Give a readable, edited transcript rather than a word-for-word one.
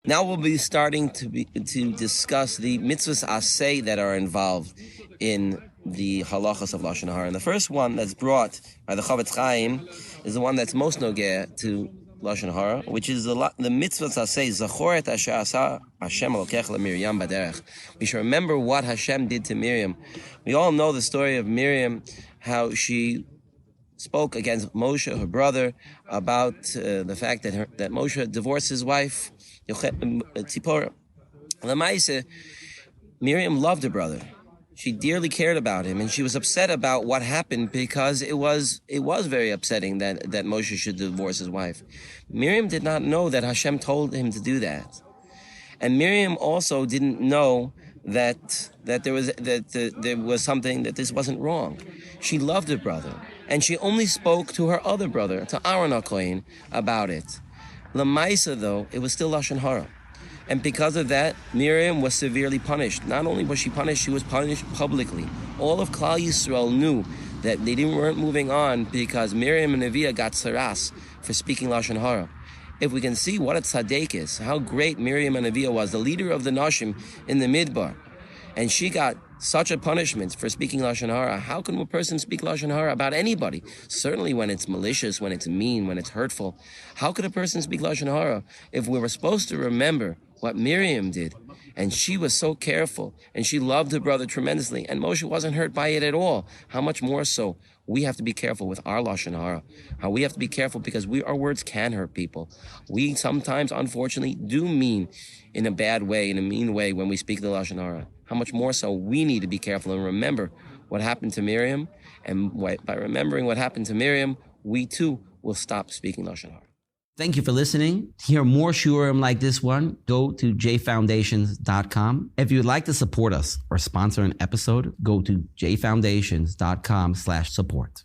Now we'll be starting to discuss the mitzvahs aseh that are involved in the halachas of Lashon Hara. And the first one that's brought by the Chafetz Chaim is the one that's most nogeh to Lashon Hara, which is the mitzvahs aseh, Zachor et asher asa Hashem Elokecha leMiriam baderech. We should remember what Hashem did to Miriam. We all know the story of Miriam, how she spoke against Moshe, her brother, about the fact that Moshe divorced his wife, Tzipporah. Lamaise, Miriam loved her brother. She dearly cared about him, and she was upset about what happened because it was very upsetting that Moshe should divorce his wife. Miriam did not know that Hashem told him to do that, and Miriam also didn't know that there was something, that this wasn't wrong. She loved her brother, and she only spoke to her other brother, to Aaron HaKohen, about it. Lamaisa, though, it was still Lashon Hara. And because of that, Miriam was severely punished. Not only was she punished, she was punished publicly. All of Klal Yisrael knew that they weren't moving on because Miriam and Neviah got saras for speaking Lashon Hara. If we can see what a tzaddik is, how great Miriam and Neviah was, the leader of the Nashim in the Midbar, and she got such a punishment for speaking Lashon Hara, how can a person speak Lashon Hara about anybody? Certainly when it's malicious, when it's mean, when it's hurtful. How could a person speak Lashon Hara if we were supposed to remember what Miriam did? And she was so careful, and she loved her brother tremendously, and Moshe wasn't hurt by it at all. How much more so we have to be careful with our Lashon Hara. How we have to be careful because our words can hurt people. We sometimes, unfortunately, do mean in a bad way, in a mean way when we speak the Lashon Hara. How much more so we need to be careful and remember what happened to Miriam. And by remembering what happened to Miriam, we too will stop speaking Lashon Hara. Thank you for listening. To hear more shurim like this one, go to jfoundations.com. If you'd like to support us or sponsor an episode, go to jfoundations.com/support.